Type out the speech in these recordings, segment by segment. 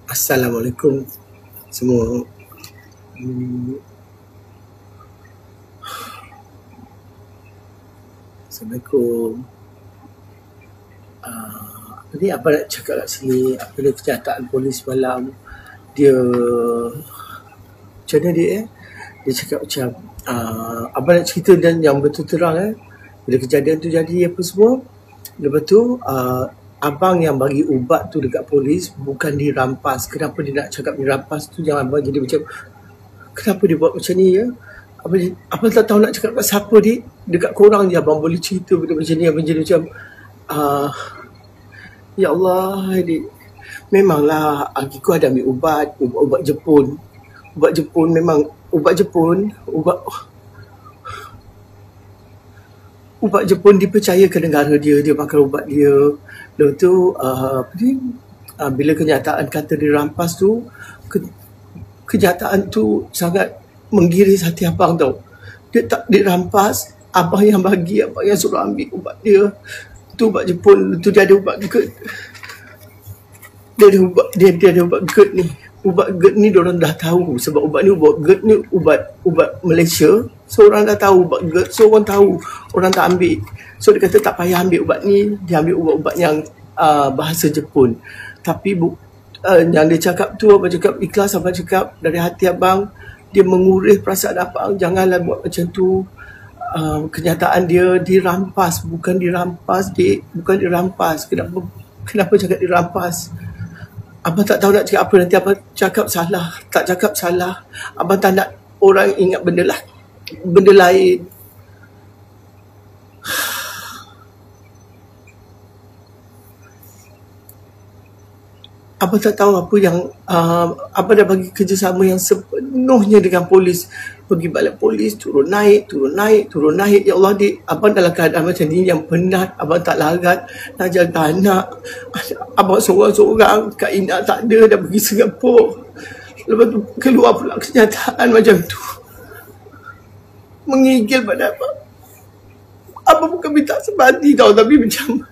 Assalamualaikum semua. Hmm, Assalamualaikum. Apa ni, apa nak cakap kat sini? Apa ni kenyataan polis malam? Dia macam mana dia Dia cakap macam abang nak cerita dan yang betul terang bila kejadian tu jadi apa semua. Lepas tu abang yang bagi ubat tu dekat polis bukan dirampas. Kenapa dia nak cakap dirampas tu? Jangan abang jadi macam kenapa dia buat macam ni ya? Abang tak tahu nak cakap kat siapa dekat korang je abang boleh cerita benda macam ni. Abang jadi macam ya Allah, memanglah aku ada ambil ubat Jepun. Ubat Jepun memang ubat Jepun dipercayakan negara dia makan ubat dia. Lepas tu bila kenyataan kata dirampas tu, kenyataan tu sangat menggiris hati abang tau. Dia tak dirampas, abang yang bagi, abang yang suruh ambil ubat dia. Tu ubat Jepun, tu dia ada ubat GERD. Dia ada ubat GERD ni. Ubat GERD ni diorang dah tahu sebab ubat GERD ni ubat Malaysia. So orang dah tahu ubat GERD, so orang tahu, orang tak ambil. So dia kata tak payah ambil ubat ni, dia ambil ubat-ubat yang bahasa Jepun. Tapi yang dia cakap tu, abang cakap ikhlas, abang cakap dari hati abang, dia mengurih perasaan abang. Janganlah buat macam tu. Kenyataan dia dirampas, bukan dirampas bukan dirampas. Kenapa cakap dirampas? Abang tak tahu nak cakap apa, nanti abang cakap salah. Tak cakap salah, abang tak nak orang ingat benda lain. Abang tak tahu apa yang abang dah bagi kerjasama yang sepenuhnya dengan polis. Pergi balik polis, turun naik. Ya Allah, abang dalam keadaan macam ni yang penat, abang tak larat nak jaga anak. Abang seorang-seorang, Kak Ina tak ada, dah pergi Singapura. Lepas tu keluar pula kenyataan macam tu. Menggigil pada abang. Abang bukan minta sebati tau, tapi macam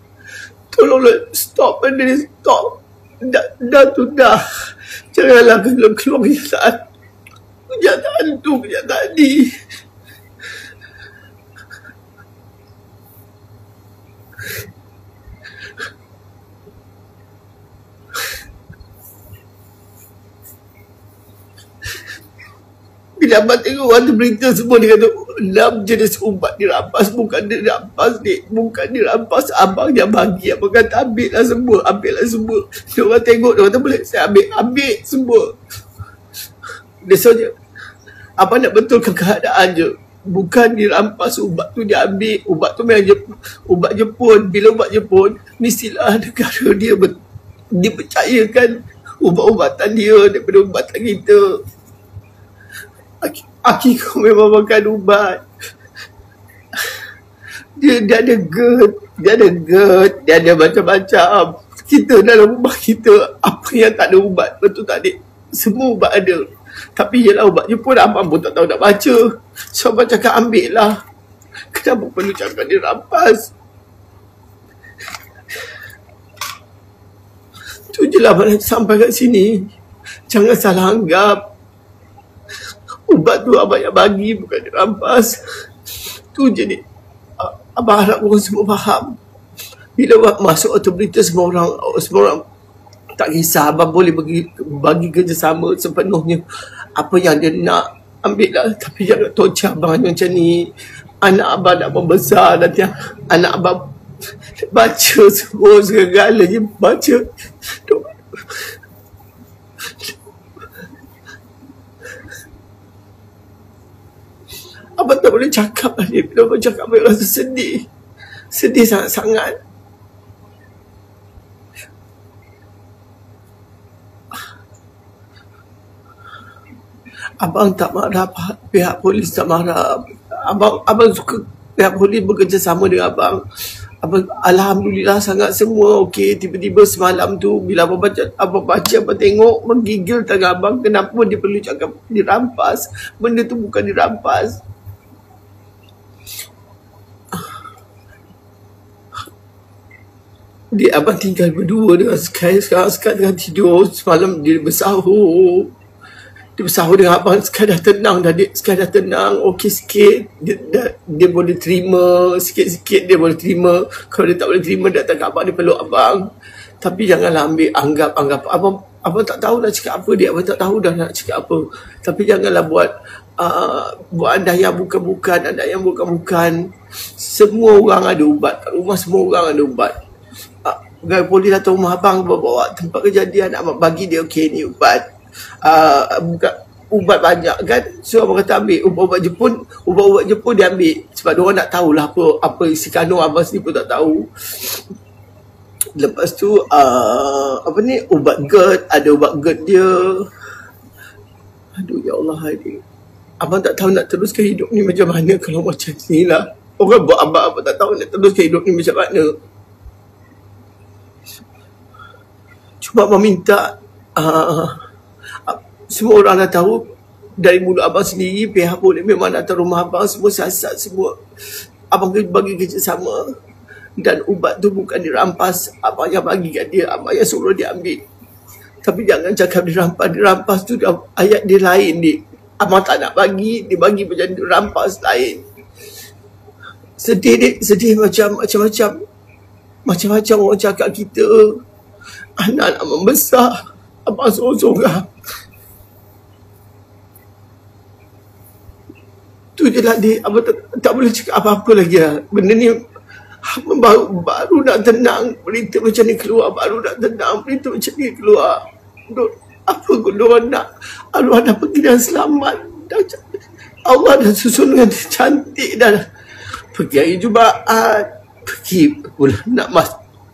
tolonglah stop benda ni, stop. Dah. Janganlah keluar kenyataan ni. Bila abang tengok ada berita semua, dia kata 6 jenis ubat dirampas. Bukan dirampas. Abang yang bagi. Abang kata ambillah semua. Dia orang tengok, dia kata boleh saya ambil semua. Dia saja abang nak betulkan keadaan je. Bukan dirampas ubat tu, dia ambil. Ubat tu memang ubat Jepun. Bila ubat Jepun, mestilah negara dia dipercayakan ubat-ubatan dia daripada ubatan kita. Aki kau memang makan ubat. Dia ada GERD, dia ada macam-macam. Kita dalam rumah kita, apa yang tak ada ubat, betul tak adik? Semua ubat ada. Tapi yelah ubat Jepun, abang pun tak tahu nak baca. So abang cakap ambil lah. Kenapa perlu cakap dia rampas? Tu je lah abang nak sampai kat sini. Jangan salah anggap. Ubat tu abang yang bagi, bukan dirampas. Tu je ni. Abang harap korang semua faham. Bila masuk atau berita, semua orang tak kisah. Abang boleh bagi kerjasama sepenuhnya. Apa yang dia nak, ambil lah. Tapi jangan tocah abang macam ni. Anak abang nak membesar, nanti anak abang baca semua segala-galanya. Baca. Abang tak boleh cakap lah ni. Bila abang cakap, abang rasa sedih. Sedih sangat-sangat. Abang tak marah, pihak polis tak marah. Abang suka pihak polis bekerjasama dengan abang. Alhamdulillah sangat semua okey. Tiba-tiba semalam tu bila abang baca, abang tengok, menggigil tangan abang. Kenapa dia perlu cakap dirampas? Benda tu bukan dirampas. Abang tinggal berdua dengan Sky. Sekarang Sky tengah tidur. Semalam dia bersahur. Dia bersahur dengan abang. Sky dah tenang dah. Sky dah tenang. Okey sikit. Dia boleh terima. Sikit-sikit dia boleh terima. Kalau dia tak boleh terima, datang ke abang, dia peluk abang. Tapi janganlah anggap abang tak tahu nak cakap apa dia. Abang tak tahu dah nak cakap apa. Tapi janganlah buat anda yang bukan-bukan. Semua orang ada ubat. Kat rumah semua orang ada ubat. Pegawai polis datang rumah abang, bawa tempat kejadian, abang bagi dia, okey ni ubat. Bukan ubat banyak kan. So abang kata ambil ubat-ubat Jepun dia ambil. Sebab diorang nak tahulah apa isi kandung. Abang sendiri pun tak tahu. Lepas tu ubat GERD. Ada ubat GERD dia. Aduh ya Allah hari. Abang tak tahu nak teruskan hidup ni macam mana kalau macam ni lah. Orang buat abang tak tahu nak teruskan hidup ni macam mana. Cuma abang minta semua orang dah tahu dari mulut abang sendiri, pihak polis memang datang rumah abang, semua siasat semua. Abang bagi kerjasama. Dan ubat tu bukan dirampas, abang yang bagi kat dia, abang yang suruh dia ambil. Tapi jangan cakap dirampas tu ayat dia lain ni. Abang tak nak bagi, dia bagi macam dirampas lain. Sedih macam-macam orang cakap kita. Anak-anak membesar, abang sorang-sorang. Tu je lah dia. Abang tak boleh cakap apa-apa lagi lah. Benda ni baru nak tenang. Berita macam ni keluar. Apa pun diorang nak. Allah dah pergi dan selamat. Allah dah susun dengan cantik dah. Pergi hari Jumaat. Pergi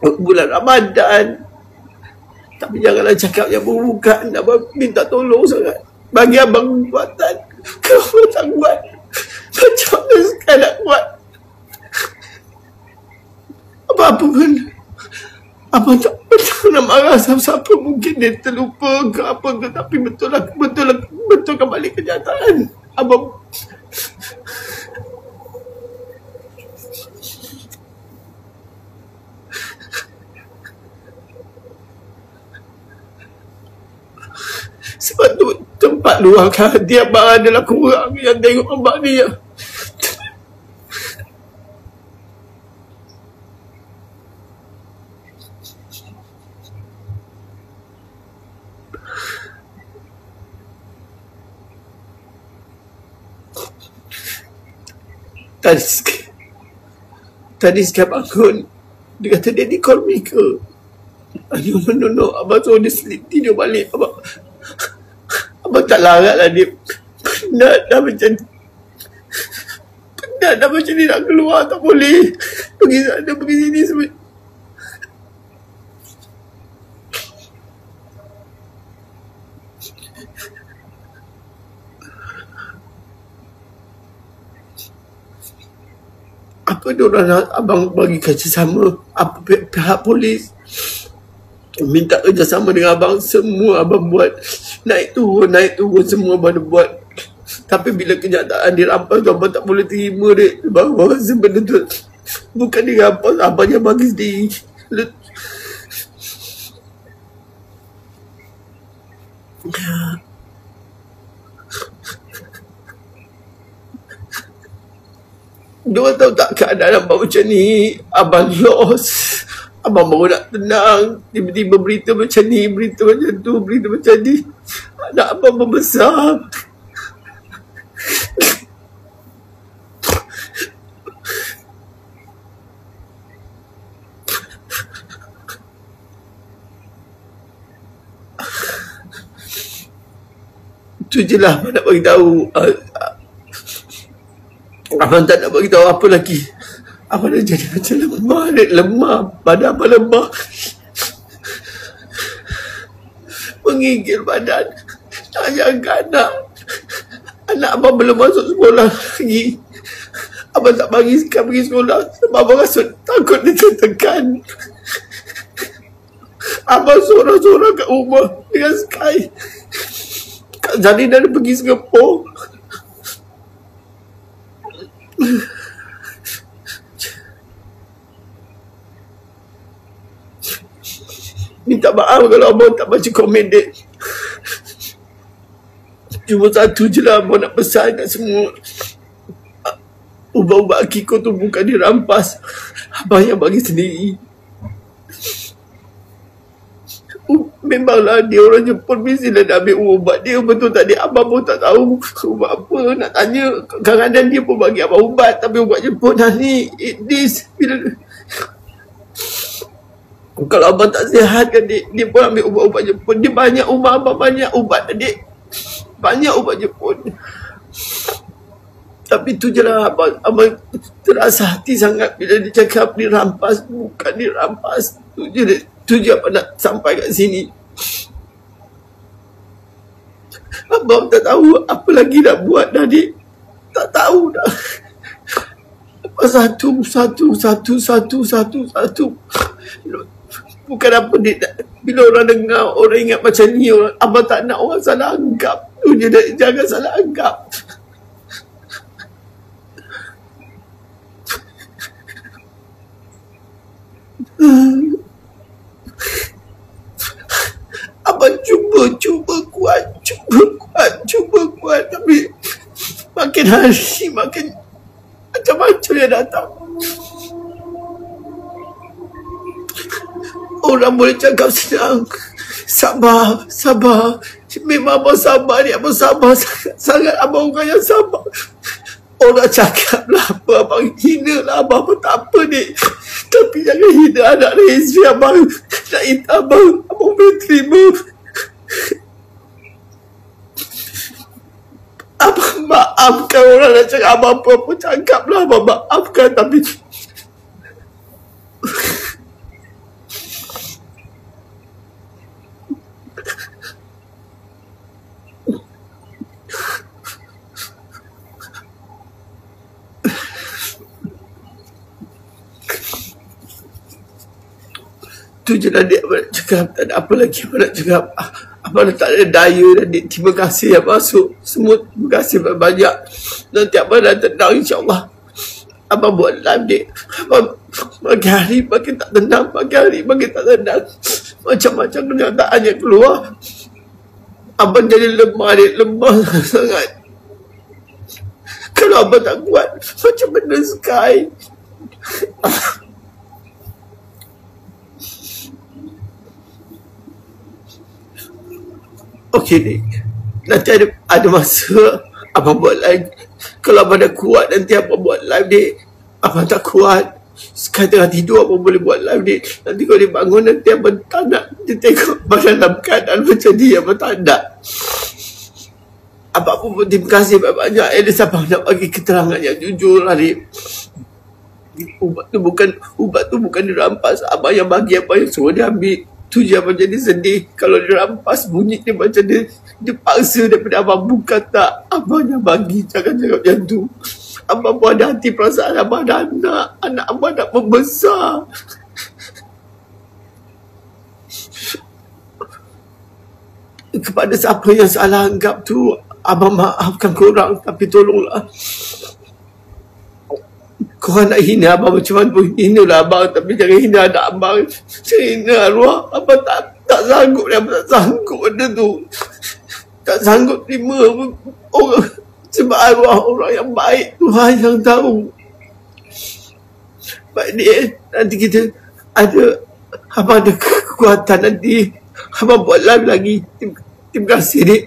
bulan Ramadan. Tapi janganlah cakap yang bukan. Abang minta tolong sangat. Bagi abang kekuatan. Kalau abang tak kuat, macam mana sekarang nak kuat? Apa-apa pun. Abang tak nak marah siapa-siapa. Mungkin dia terlupa ke apa ke. Tapi betul kembali kenyataan. Abang sebab tu tempat luangkan hati abang adalah kurang yang tengok abang ni ya. Tadi sekali bangun, dia kata Daddy call me ke? No. Abang suruh dia tidur balik. Abang tak larat lah dia. Penat dah macam ni nak keluar tak boleh. Pergi sana pergi sini semua. Apa diorang nak abang bagi kerjasama? Apa pihak polis minta kerjasama dengan abang, semua abang buat. Naik turun semua abang buat. Tapi bila kenyataan dirampas tu, abang tak boleh terima dek. Bahawa sebenarnya tu bukan dirampas, abang yang bagi sendiri. Diorang tahu tak keadaan abang macam ni. Abang lost. Abang baru nak tenang. Tiba-tiba berita macam ni, berita macam tu, berita macam ni. Anak abang membesar. Itu je lah abang nak beritahu. Abang tak nak beritahu apa lagi. Abang dah jadi macam lemah. Badan abang lemah. Menggigil badan. Tak jaga anak abang belum masuk sekolah lagi. Abang tak bagi Sky pergi sekolah sebab abang rasa takut dia tertekan. Abang sorang-sorang kat rumah dengan Sky. Kak Zani dah pergi Singapura. minta maaf kalau abang tak baca komen dek. Cuma satu je lah abang nak pesan kat semua. Ubat-ubat Akiko tu bukan dirampas, abang yang bagi sendiri. Memanglah dia orang Jepun, mestilah dah ambil ubat dia. Betul tak dia? Abang pun tak tahu ubat apa. Nak tanya, kadang-kadang dia pun bagi abang ubat, tapi ubat Jepun dah ni, this. Kalau abang tak sihat kan, dia pun ambil ubat-ubat Jepun. Dia banyak ubat abang, banyak ubat adik. Banyak ubat Jepun. Tapi tu je lah, abang terasa hati sangat bila dia cakap dirampas, bukan dirampas. Tu je abang nak sampai kat sini. Abang tak tahu apa lagi nak buat dah, dik. Tak tahu dah. Satu. Bukan apa, dik. Bila orang dengar, orang ingat macam ni, abang tak nak orang salah anggap. Tu je, dik. Jangan salah anggap. Abang cuba kuat, tapi makin hari makin macam-macam yang datang. Orang boleh cakap senang, sabar. Memang abang sabar ni, abang sabar sangat. Abang orang yang sabar. Orang cakap lah apa, abang hina lah abang, apa tak apa ni. Tapi jangan hina anak Rizvi abang. Nak hina abang boleh terima. Abang maafkan orang nak cakap abang apa-apa, cakap lah abang maafkan. Tapi tu je lah dia abang nak cakap. Tak ada apa lagi abang nak cakap. Abang dah tak ada daya dah, dik. Terima kasih yang masuk semua. Terima kasih banyak. Nanti abang dah tenang, insyaAllah. Abang buat live, dik. Abang makin hari makin tak tenang, makin hari makin tak tenang. Macam-macam kenyataan yang keluar. Abang jadi lemah, dik. Lemah sangat. Kalau abang tak kuat, macam benda sky. Okey, dik. Nanti ada masa abang buat live. Kalau abang dah kuat, nanti abang buat live, dik. Abang tak kuat, sekarang tengah tidur, abang boleh buat live, dik. Nanti kalau dia bangun, nanti abang tak nak dia tengok abang dalam keadaan macam ni. Abang tak nak. Abang pun terima kasih banyak. At least abang nak bagi keterangan yang jujur lah, dik. Ubat tu bukan dirampas. Abang yang bagi, abang yang suruh dia ambil. Tu je abang jadi sedih. Kalau dirampas, bunyi dia macam dia paksa daripada abang. Bukan tak. Abang yang bagi. Jangan cakap macam tu. Abang pun ada hati perasaan. Abang ada anak. Anak abang nak membesar. Kepada siapa yang salah anggap tu, abang maafkan korang. Tapi tolonglah, korang nak hina abang macam mana pun, hina lah abang. Tapi jangan hina anak abang. Jangan hina arwah. Abang tak sanggup ni. Abang tak sanggup benda tu. Tak sanggup terima orang. Sebab arwah orang yang baik, Tuhan yang tahu. Baik ni, nanti kita abang ada kekuatan nanti. Abang buat live lagi. Terima kasih, dik.